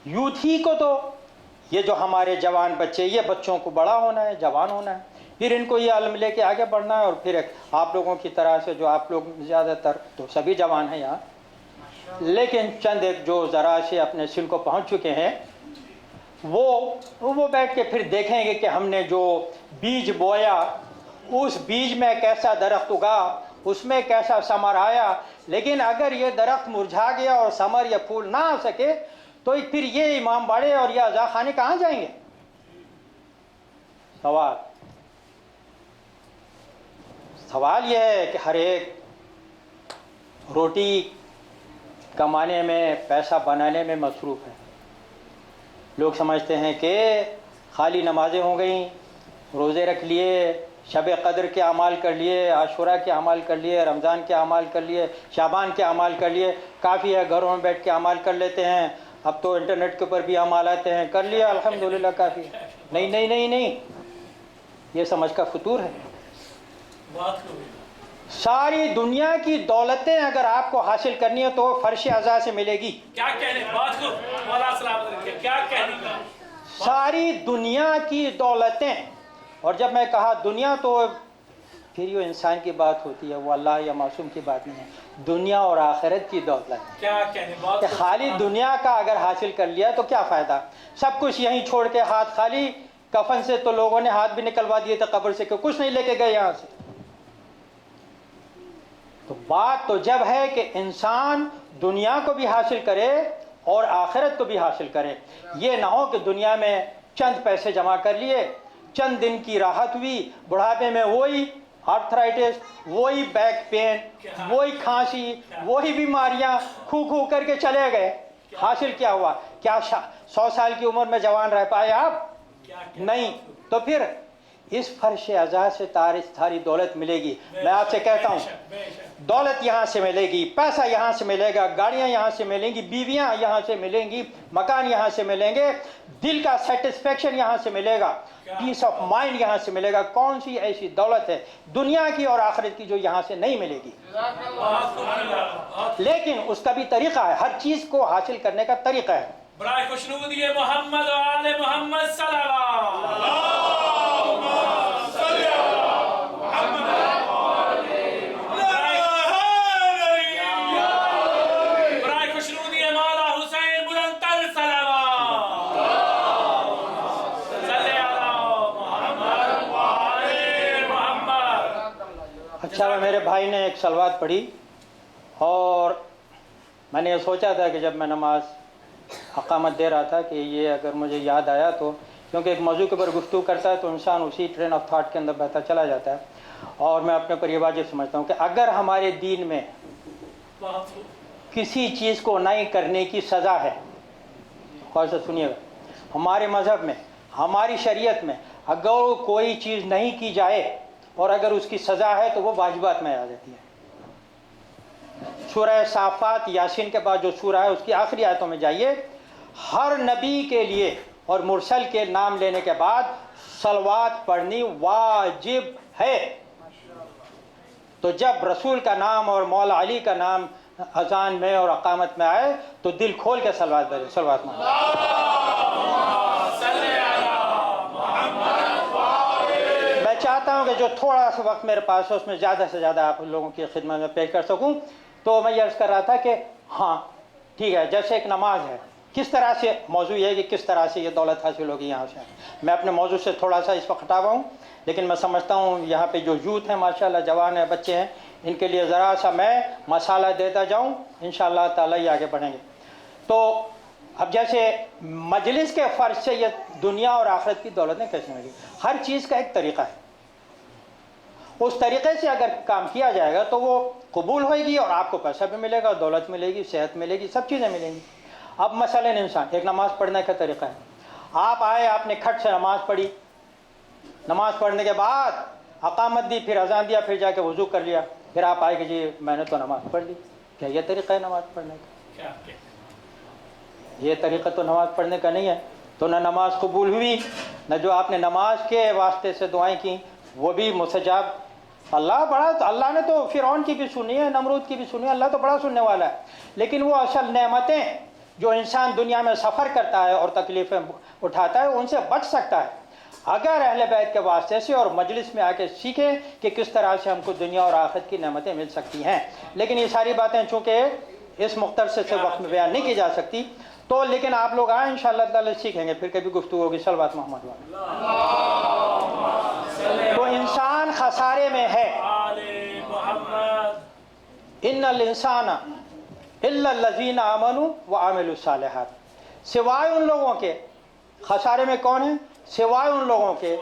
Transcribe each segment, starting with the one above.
Youth ہی کو تو یہ جو ہمارے جوان بچے، یہ بچوں کو بڑا ہونا ہے، جوان ہونا ہے، پھر ان کو یہ علم لے کے آگے بڑھنا ہے، اور پھر آپ لوگوں کی طرح سے جو آپ لوگ زیادہ تر تو سبھی جوان ہیں یہاں، لیکن چند ایک جو ذرا سے اپنے سن کو پہنچ چکے ہیں، وہ بیٹھ کے پھر دیکھیں گے کہ ہم نے جو بیج بویا اس بیج میں کیسا درخت اگا، اس میں کیسا ثمر آیا، لیکن اگر یہ درخت مرجھا گیا اور ثمر یا پھول نہ آ سکے تو پھر یہ امام باڑے اور یہ عزا خانے کہاں جائیں گے؟ سوال یہ ہے کہ ہر ایک روٹی کمانے میں، پیسہ بنانے میں مصروف ہے۔ لوگ سمجھتے ہیں کہ خالی نمازیں ہو گئیں، روزے رکھ لیے، شب قدر کے اعمال کر لیے، عاشوراء کے اعمال کر لیے، رمضان کے اعمال کر لیے، شعبان کے اعمال کر لیے، کافی ہے، گھروں میں بیٹھ کے اعمال کر لیتے ہیں، اب تو انٹرنیٹ کے اوپر بھی اعمال آتے ہیں، کر لیا الحمدللہ کافی ہے۔ نہیں نہیں نہیں نہیں، یہ سمجھ کا فطور ہے۔ ساری دنیا کی دولتیں اگر آپ کو حاصل کرنی ہے تو فرش عزا سے ملے گی۔ کیا کہنے بات کو مولا سلام علیکم، کیا کہنے گا؟ ساری دنیا کی دولتیں، اور جب میں کہا دنیا تو پھر یہ انسان کی بات ہوتی ہے، وہ اللہ یا معصوم کی بات نہیں ہے، دنیا اور آخرت کی دولت۔ کیا کہنے بات کہ خالی دنیا کا اگر حاصل کر لیا تو کیا فائدہ؟ سب کچھ یہیں چھوڑ کے ہاتھ خالی، کفن سے تو لوگوں نے ہاتھ بھی نکلوا دیے تھے قبر سے کہ کچھ نہیں لے کے گئے یہاں سے۔ تو بات تو جب ہے کہ انسان دنیا کو بھی حاصل کرے اور آخرت کو بھی حاصل کرے، یہ نہ ہو کہ دنیا میں چند پیسے جمع کر لیے، چند دن کی راحت ہوئی، بڑھاپے میں وہی آرتھرائٹس، وہی بیک پین، وہی کھانسی، وہی بیماریاں کھو کر کے چلے گئے۔ حاصل کیا ہوا؟ کیا 100 سال کی عمر میں جوان رہ پائے آپ؟ نہیں۔ تو پھر اس فرش عزا سے ساری دولت ملے گی۔ میں آپ سے کہتا ہوں، دولت یہاں سے ملے گی، پیسہ یہاں سے ملے گا، گاڑیاں یہاں سے ملیں گی، بیویاں یہاں سے ملیں گی، مکان یہاں سے ملیں گے، دل کا سیٹسفیکشن یہاں سے ملے گا، پیس آف مائنڈ یہاں سے ملے گا۔ کون سی ایسی دولت ہے دنیا کی اور آخرت کی جو یہاں سے نہیں ملے گی؟ لیکن اس کا بھی طریقہ ہے، ہر چیز کو حاصل کرنے کا طریقہ ہے۔ برائے خوشنودی محمد و آل محمد صلی اللہ اچھا، میرے بھائی نے ایک صلوات پڑھی اور میں نے یہ سوچا تھا کہ جب میں نماز اقامت دے رہا تھا کہ یہ اگر مجھے یاد آیا تو، کیونکہ ایک موضوع کے اوپر گفتگو کرتا ہے تو انسان اسی ٹرین آف تھاٹ کے اندر بہتا چلا جاتا ہے، اور میں اپنے اوپر یہ واجب سمجھتا ہوں کہ اگر ہمارے دین میں کسی چیز کو نہیں کرنے کی سزا ہے، غور سے سنیے گا، ہمارے مذہب میں، ہماری شریعت میں اگر کوئی چیز نہیں کی جائے اور اگر اس کی سزا ہے تو وہ واجبات میں آ جاتی ہے۔ سورہ صافات یاسین کے بعد جو سورہ ہے اس کی آخری آیتوں میں جائیے، ہر نبی کے لیے اور مرسل کے نام لینے کے بعد صلوات پڑھنی واجب ہے۔ تو جب رسول کا نام اور مولا علی کا نام اذان میں اور اقامت میں آئے تو دل کھول کے صلوات میں میں چاہتا ہوں کہ جو تھوڑا سا وقت میرے پاس ہے اس میں زیادہ سے زیادہ آپ لوگوں کی خدمت میں پیش کر سکوں۔ تو میں یہ عرض کر رہا تھا کہ ہاں ٹھیک ہے، جیسے ایک نماز ہے، کس طرح سے موضوع یہ ہے کہ کس طرح سے یہ دولت حاصل ہوگی یہاں سے۔ میں اپنے موضوع سے تھوڑا سا اس وقت ہٹا ہوا ہوں، لیکن میں سمجھتا ہوں یہاں پہ جو یوتھ ہیں ماشاءاللہ، جوان ہیں، بچے ہیں، ان کے لیے ذرا سا میں مسالہ دیتا جاؤں، انشاءاللہ تعالی یہ آگے بڑھیں گے۔ تو اب جیسے مجلس کے فرض سے یہ دنیا اور آخرت کی دولتیں کیسے ملیں گی؟ ہر چیز کا ایک طریقہ ہے، اس طریقے سے اگر کام کیا جائے گا تو وہ قبول ہوئے گی اور آپ کو پیسہ بھی ملے گا، دولت ملے گی، صحت ملے گی، سب چیزیں ملیں گی۔ اب مثلاً انسان ایک نماز پڑھنے کا طریقہ ہے، آپ آئے، آپ نے کھٹ سے نماز پڑھی، نماز پڑھنے کے بعد اقامت دی، پھر اذان دیا، پھر جا کے وضو کر لیا، پھر آپ آئے کہ جی میں نے تو نماز پڑھ لی۔ کیا یہ طریقہ ہے نماز پڑھنے کا؟ یہ طریقہ تو نماز پڑھنے کا نہیں ہے۔ تو نہ نماز قبول ہوئی، نہ جو آپ نے نماز کے واسطے سے دعائیں کی وہ بھی مستجاب۔ اللہ نے تو فرعون کی بھی سنی ہے، نمرود کی بھی سنی ہے، اللہ تو بڑا سننے والا ہے، لیکن وہ اصل نعمتیں جو انسان دنیا میں سفر کرتا ہے اور تکلیفیں اٹھاتا ہے ان سے بچ سکتا ہے اگر اہل بیت کے واسطے سے اور مجلس میں آ کے سیکھیں کہ کس طرح سے ہم کو دنیا اور آخرت کی نعمتیں مل سکتی ہیں. لیکن یہ ساری باتیں چونکہ اس مختصر سے وقت میں بیان نہیں کی جا سکتی تو لیکن آپ لوگ آئیں انشاءاللہ تعالی سیکھیں گے, پھر کبھی گفتگو ہوگی. صلوات محمد والے. تو انسان خسارے میں ہے. ان الانسان الا الذین آمنوا وعملوا الصالحات, سوائے ان لوگوں کے. خسارے میں کون ہیں؟ سوائے ان لوگوں کے,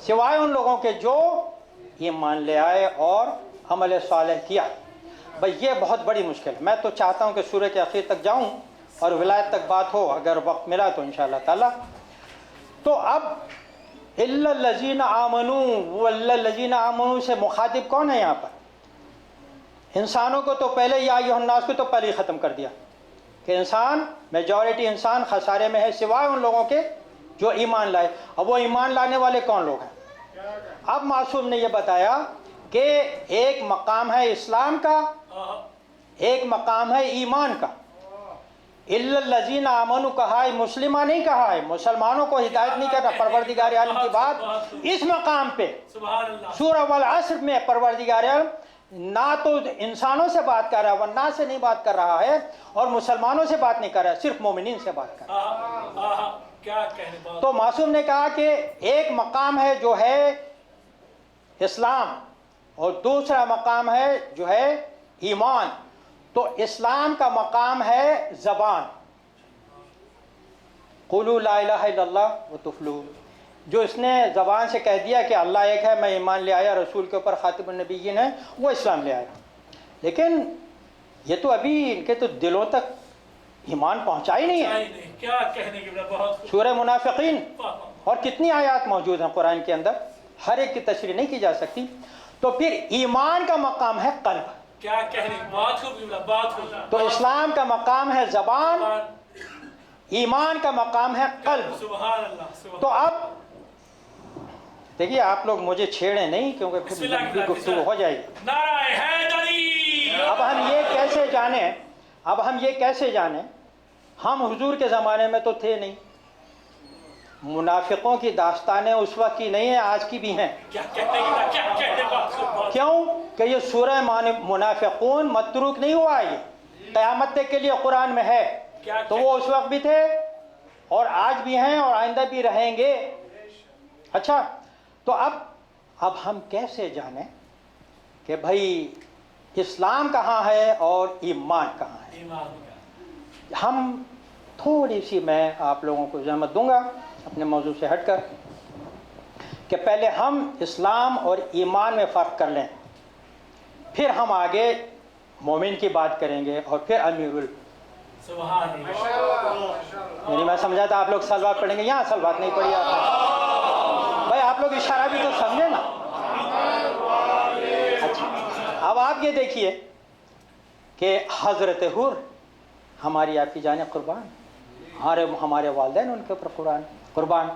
سوائے ان لوگوں کے جو ایمان لے آئے اور عمل صالح کیا. بھئی یہ بہت بڑی مشکل ہے. میں تو چاہتا ہوں کہ سورہ کے آخر تک جاؤں اور ولایت تک بات ہو, اگر وقت ملا تو انشاءاللہ تعالی. تو اب الا الذین آمنوا, وہ الا الذین آمنوا سے مخاطب کون ہے یہاں پر؟ انسانوں کو تو پہلے یا ایھا الناس کو تو پہلے ہی ختم کر دیا کہ انسان, میجورٹی انسان خسارے میں ہے سوائے ان لوگوں کے جو ایمان لائے. اب وہ ایمان لانے والے کون لوگ ہیں؟ اب معصوم نے یہ بتایا کہ ایک مقام ہے اسلام کا, ایک مقام ہے ایمان کا. الا الذین آمنوا کہا ہے, مسلمہ نہیں کہا ہے, مسلمانوں کو ہدایت نہیں کرنا. پروردگار عالم کی بات اس مقام پہ سورہ والعصر میں پروردگار عالم نہ تو انسانوں سے بات کر رہا ہے, ورنہ سے نہیں بات کر رہا ہے, اور مسلمانوں سے بات نہیں کر رہا ہے, صرف مومنین سے بات کر رہا ہے. تو معصوم نے کہا کہ ایک مقام ہے جو ہے اسلام اور دوسرا مقام ہے جو ہے ایمان. تو اسلام کا مقام ہے زبان, قولوا لا الہ الا اللہ وتفلحوا. جو اس نے زبان سے کہہ دیا کہ اللہ ایک ہے, میں ایمان لے آیا, رسول کے اوپر خاتم النبیین ہے, وہ اسلام لے آیا. لیکن یہ تو ابھی ان کے تو دلوں تک ایمان پہنچا ہی نہیں ہے. کیا کہنے کی بہت. سورہ منافقین اور کتنی آیات موجود ہیں قرآن کے اندر, ہر ایک کی تشریح نہیں کی جا سکتی. تو پھر ایمان کا مقام ہے قلب. کیا کہنے کی بات ہوگی, بات ہوگی. تو اسلام کا مقام ہے زبان, ایمان کا مقام ہے قلب. سبحان اللہ. تو اب دیکھیے آپ لوگ مجھے چھیڑیں نہیں کیونکہ پھر لمبی گفتگو ہو جائے گی. نعرہ حیدری. اب ہم یہ کیسے جانیں, ہم حضور کے زمانے میں تو تھے نہیں. منافقوں کی داستانیں اس وقت کی نہیں ہیں, آج کی بھی ہیں. کیوں کہ یہ سورہ منافقون متروک نہیں ہوا, یہ قیامت تک کے لیے قرآن میں ہے. تو وہ اس وقت بھی تھے اور آج بھی ہیں اور آئندہ بھی رہیں گے. اچھا, تو اب ہم کیسے جانیں کہ بھائی اسلام کہاں ہے اور ایمان کہاں ہے؟ ہم تھوڑی سی میں آپ لوگوں کو زحمت دوں گا اپنے موضوع سے ہٹ کر کہ پہلے ہم اسلام اور ایمان میں فرق کر لیں, پھر ہم آگے مومن کی بات کریں گے اور پھر امیر یعنی میں سمجھا تھا آپ لوگ سلوات پڑھیں گے, یہاں سلوات نہیں پڑھی آپ نے. بھائی آپ لوگ اشارہ بھی تو سمجھے نا. اچھا, اب آپ یہ دیکھیے کہ حضرت حور ہماری آپ کی جانیں قربان, ہمارے والدین ان کے اوپر قربان.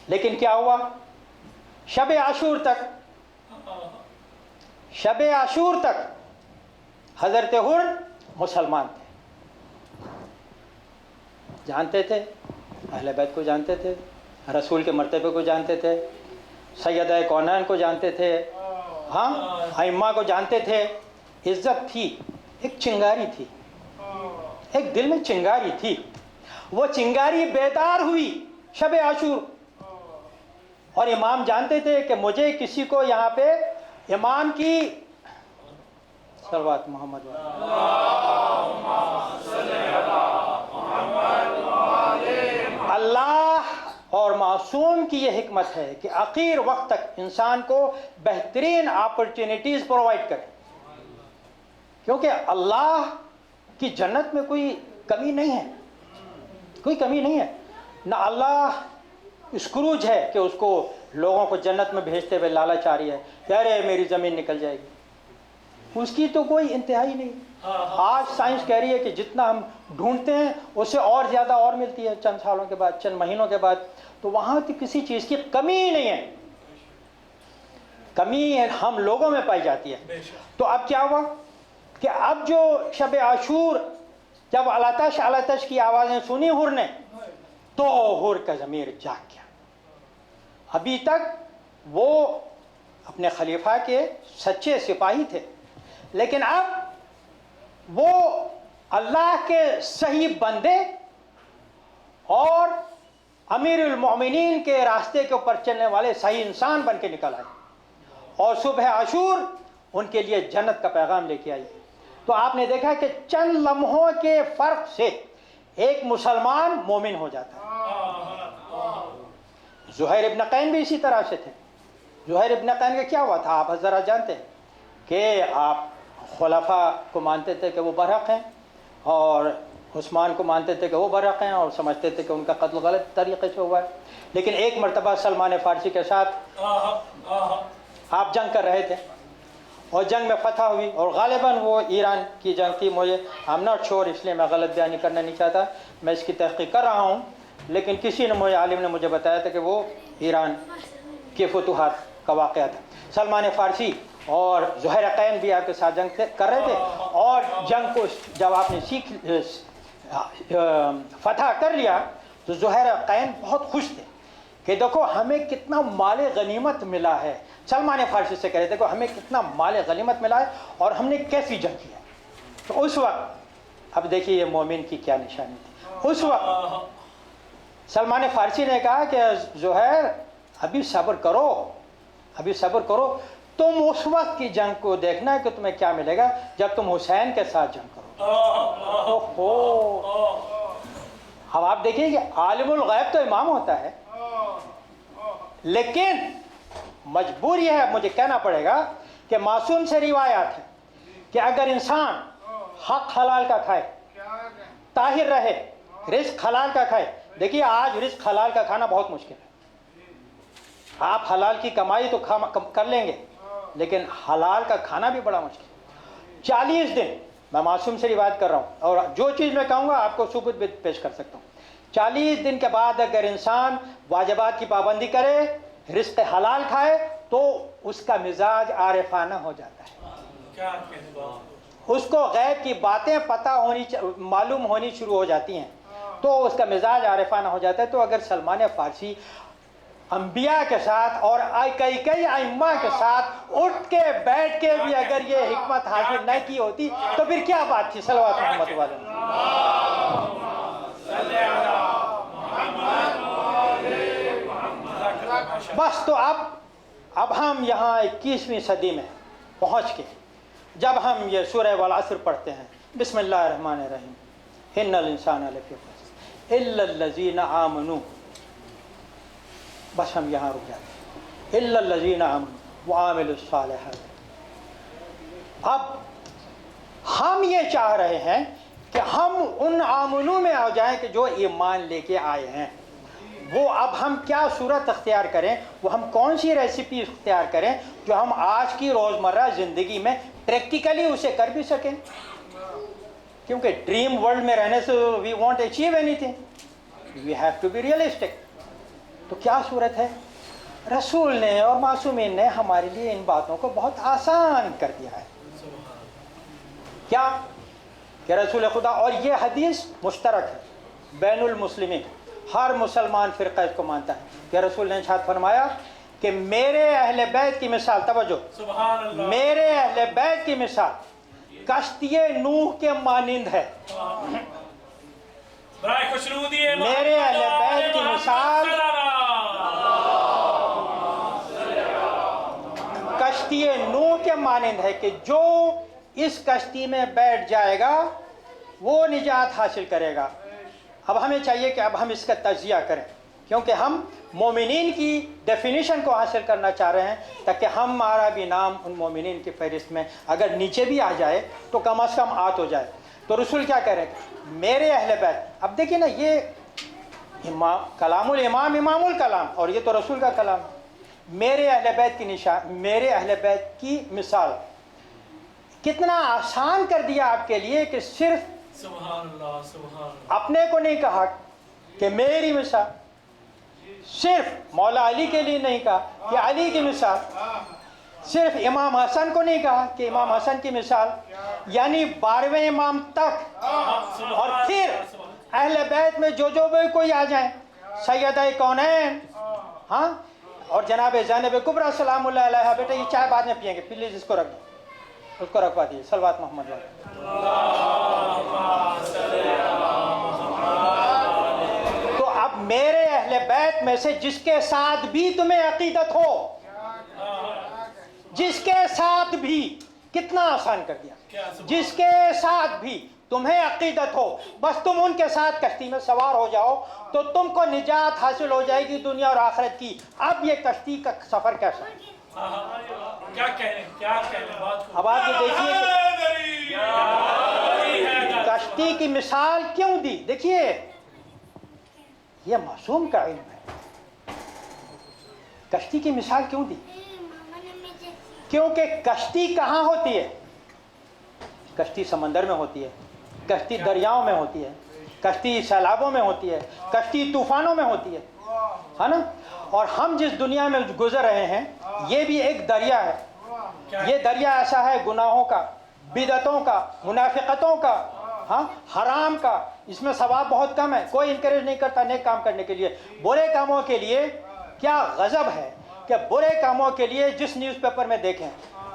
لیکن کیا ہوا, شب عاشور تک حضرت حور مسلمان تھے, جانتے تھے, اہل بیت کو جانتے تھے, رسول کے مرتبے کو جانتے تھے, سیدہ کونین کو جانتے تھے, ہاں ائمہ کو جانتے تھے. عزت تھی, ایک چنگاری تھی, ایک دل میں چنگاری تھی. وہ چنگاری بیدار ہوئی شب عاشور, اور امام جانتے تھے کہ مجھے کسی کو یہاں پہ امام کی صلوات محمد اللہ اور معصوم کی یہ حکمت ہے کہ آخر وقت تک انسان کو بہترین اپرچونٹیز پرووائڈ کرے, کیونکہ اللہ کی جنت میں کوئی کمی نہیں ہے, کوئی کمی نہیں ہے. نہ اللہ اسکروج ہے کہ اس کو لوگوں کو جنت میں بھیجتے ہوئے لالچ آ رہی ہے کہ ارے میری زمین نکل جائے گی, اس کی تو کوئی انتہائی نہیں. آج سائنس کہہ رہی ہے کہ جتنا ہم ڈھونڈتے ہیں اس سے اور زیادہ اور ملتی ہے چند سالوں کے بعد, چند مہینوں کے بعد. تو وہاں تو کسی چیز کی کمی ہی نہیں ہے, کمی ہم لوگوں میں پائی جاتی ہے. تو اب کیا ہوا کہ اب جو شب عاشور جب علتش کی آوازیں سنی حر نے تو حر کا ضمیر جاگ گیا. ابھی تک وہ اپنے خلیفہ کے سچے سپاہی تھے، لیکن اب وہ اللہ کے صحیح بندے اور امیر المومنین کے راستے کے اوپر چلنے والے صحیح انسان بن کے نکل آئے، اور صبح عاشور ان کے لیے جنت کا پیغام لے کے آئی. تو آپ نے دیکھا کہ چند لمحوں کے فرق سے ایک مسلمان مومن ہو جاتا ہے. زہیر ابن قین بھی اسی طرح سے تھے. زہیر ابن قین کا کیا ہوا تھا آپ ذرا جانتے ہیں کہ آپ خلفاء کو مانتے تھے کہ وہ برحق ہیں، اور عثمان کو مانتے تھے کہ وہ برحق ہیں، اور سمجھتے تھے کہ ان کا قتل غلط طریقے سے ہوا ہے. لیکن ایک مرتبہ سلمان فارسی کے ساتھ آپ جنگ کر رہے تھے، اور جنگ میں فتح ہوئی، اور غالباً وہ ایران کی جنگ تھی. مجھے I'm not sure، اس لیے میں غلط بیانی کرنا نہیں چاہتا، میں اس کی تحقیق کر رہا ہوں. لیکن کسی نے عالم نے مجھے بتایا تھا کہ وہ ایران کے فتوحات کا واقعہ تھا. سلمان فارسی اور زہیر قین بھی آپ کے ساتھ جنگ کر رہے تھے، اور جنگ کو جب آپ نے فتح کر لیا تو زہیر قین بہت خوش تھے کہ دیکھو ہمیں کتنا مال غنیمت ملا ہے. سلمان فارسی سے کہہ رہے تھے کہ ہمیں کتنا مال غنیمت ملا ہے اور ہم نے کیسی جنگ کی ہے. تو اس وقت اب دیکھیے یہ مومن کی کیا نشانی تھی. اس وقت سلمان فارسی نے کہا کہ زہیر ابھی صبر کرو، ابھی صبر کرو، تم اس وقت کی جنگ کو دیکھنا ہے کہ تمہیں کیا ملے گا جب تم حسین کے ساتھ جنگ کرو. اب آپ دیکھیے کہ عالم الغیب تو امام ہوتا ہے، لیکن مجبور یہ ہے، مجھے کہنا پڑے گا کہ معصوم سے روایات ہے کہ اگر انسان حق حلال کا کھائے، طاہر رہے، رزق حلال کا کھائے. دیکھیے آج رزق حلال کا کھانا بہت مشکل ہے. آپ حلال کی کمائی تو کر لیں گے، لیکن حلال کا کھانا بھی بڑا مشکل ہے. 40 دن میں معصوم سے روایت کر رہا ہوں، اور جو چیز میں کہوں گا آپ کو ثبوت بھی پیش کر سکتا ہوں. 40 دن کے بعد اگر انسان واجبات کی پابندی کرے، رزق حلال کھائے، تو اس کا مزاج عارفانہ ہو جاتا ہے. اس کو غیب کی باتیں معلوم ہونی شروع ہو جاتی ہیں، تو اس کا مزاج عارفانہ ہو جاتا ہے. تو اگر سلمان فارسی انبیاء کے ساتھ اور کئی ائمہ کے ساتھ اٹھ کے بیٹھ کے بھی اگر یہ حکمت حاصل نہ کی ہوتی تو پھر کیا بات تھی. صلوات محمد والے. بس تو اب ہم یہاں 21ویں صدی میں پہنچ کے جب ہم یہ سورہ والعصر پڑھتے ہیں، بسم اللہ الرحمن الرحیم، ان الانسان لفی خسر الا الذین آمنوا، بس ہم یہاں رک جاتے ہیں. الا الذین آمنوا وعملوا الصالحات. اب ہم یہ چاہ رہے ہیں کہ ہم ان آمنوں میں آ جائیں کہ جو ایمان لے کے آئے ہیں. وہ اب ہم کیا صورت اختیار کریں، وہ ہم کون سی ریسیپی اختیار کریں جو ہم آج کی روزمرہ زندگی میں پریکٹیکلی اسے کر بھی سکیں. کیونکہ ڈریم ورلڈ میں رہنے سے we want achieve anything, we have to be realistic. تو کیا صورت ہے؟ رسول نے اور معصومین نے ہمارے لیے ان باتوں کو بہت آسان کر دیا ہے. کیا کہ رسول خدا، اور یہ حدیث مشترک ہے بین المسلمین، ہر مسلمان فرقہ اس کو مانتا ہے کہ رسول نے ارشاد فرمایا کہ میرے اہل بیت کی مثال، توجہ، سبحان اللہ، میرے اہل بیت کی مثال کشتی نوح کے مانند ہے. برائے خوشنودی میرے اہل بیت کی مثال کشتی نوح کے مانند ہے کہ جو اس کشتی میں بیٹھ جائے گا وہ نجات حاصل کرے گا. اب ہمیں چاہیے کہ اب ہم اس کا تجزیہ کریں، کیونکہ ہم مومنین کی ڈیفینیشن کو حاصل کرنا چاہ رہے ہیں تاکہ ہمارا بھی نام ان مومنین کی فہرست میں اگر نیچے بھی آ جائے تو کم از کم آت ہو جائے. تو رسول کیا کہہ رہے ہیں؟ میرے اہل بیت. اب دیکھیں نا، یہ کلام الامام امام الکلام، اور یہ تو رسول کا کلام ہے. میرے اہل بیت کی نشان، میرے اہل بیت کی مثال کتنا آسان کر دیا آپ کے لیے کہ صرف سبحان اللہ، سبحان اللہ، اپنے کو نہیں کہا کہ میری مثال، صرف مولا علی کے لیے نہیں کہا کہ علی کی مثال، صرف امام حسن کو نہیں کہا کہ امام حسن کی مثال، یعنی 12ویں امام تک، اور پھر اہل بیت میں جو بھی کوئی آ جائیں، سیدہ کونین، ہاں، اور جناب زینب کبریٰ سلام اللہ علیہا۔ بیٹا یہ چائے بعد میں پئیں گے، پلیز اس کو رکھ دو، اس کو رکھوا دیجیے، صلوات محمد علیہ۔ تو اب میرے اہل بیت میں سے جس کے ساتھ بھی تمہیں عقیدت ہو، جس کے ساتھ بھی، کتنا آسان کر دیا، جس کے ساتھ بھی تمہیں عقیدت ہو، بس تم ان کے ساتھ کشتی میں سوار ہو جاؤ تو تم کو نجات حاصل ہو جائے گی دنیا اور آخرت کی۔ اب یہ کشتی کا سفر کیسا ہے؟ کیا کہنے بات کو، اب آپ یہ دیکھیے کہ کشتی کی مثال کیوں دی؟ دیکھیے یہ معصوم کا علم ہے، کشتی کی مثال کیوں دی؟ کیونکہ کشتی کہاں ہوتی ہے؟ کشتی سمندر میں ہوتی ہے، کشتی دریاؤں میں ہوتی ہے، کشتی سیلابوں میں ہوتی ہے، کشتی طوفانوں میں ہوتی ہے نا؟ اور ہم جس دنیا میں گزر رہے ہیں یہ بھی ایک دریا ہے۔ یہ دریا ایسا ہے گناہوں کا، بدعتوں کا، منافقتوں کا، ہاں، حرام کا، اس میں ثواب بہت کم ہے، کوئی انکریج نہیں کرتا نیک کام کرنے کے لیے۔ برے کاموں کے لیے کیا غضب ہے کہ برے کاموں کے لیے جس نیوز پیپر میں دیکھیں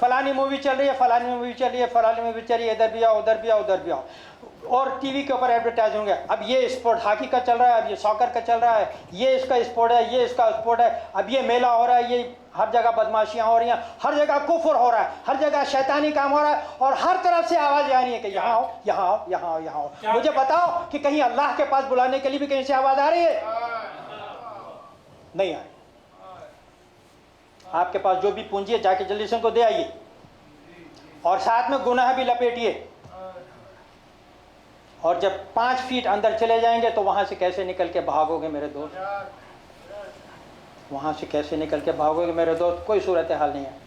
فلانی مووی چل رہی ہے، فلانی مووی چل رہی ہے، فلانی مووی چل رہی ہے، ادھر بھی آؤ، ادھر بھی آؤ، ادھر بھی آؤ، اور ٹی وی کے اوپر ایڈورٹائز ہوں گے، اب یہ اسپورٹ ہاکی کا چل رہا ہے، اب یہ ساکر کا چل رہا ہے، یہ اس کا اسپورٹ ہے، یہ اس کا اسپورٹ ہے، اب یہ میلہ ہو رہا ہے، یہ ہر جگہ بدماشیاں ہو رہی ہیں، ہر جگہ کفر ہو رہا ہے، ہر جگہ شیطانی کام ہو رہا ہے، اور ہر طرف سے آواز آ رہی ہے کہ یہاں آؤ، یہاں آؤ، یہاں آؤ، یہاں آؤ۔ مجھے بتاؤ کہ کہیں اللہ کے پاس بلانے کے لیے بھی کہیں سے آواز آ رہی ہے؟ نہیں آ رہی۔ آپ کے پاس جو بھی پونجی ہے جا کے جلدی سے ان کو دے آئیے، اور ساتھ میں گناہ بھی لپیٹیے، اور جب 5 فیٹ اندر چلے جائیں گے تو وہاں سے کیسے نکل کے بھاگو گے میرے دوست؟ وہاں سے کیسے نکل کے بھاگو گے میرے دوست؟ کوئی صورتحال نہیں ہے۔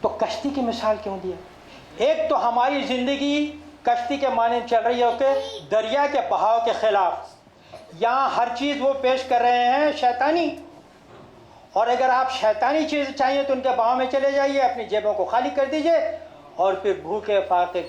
تو کشتی کی مثال کیوں دی ہے؟ ایک تو ہماری زندگی کشتی کے مانند چل رہی ہے کہ دریا کے بہاؤ کے خلاف، یہاں ہر چیز وہ پیش کر رہے ہیں شیطانی، اور اگر آپ شیطانی چیز چاہیے تو ان کے بہاؤ میں چلے جائیے، اپنی جیبوں کو خالی کر دیجئے، اور پھر بھوکے فاقے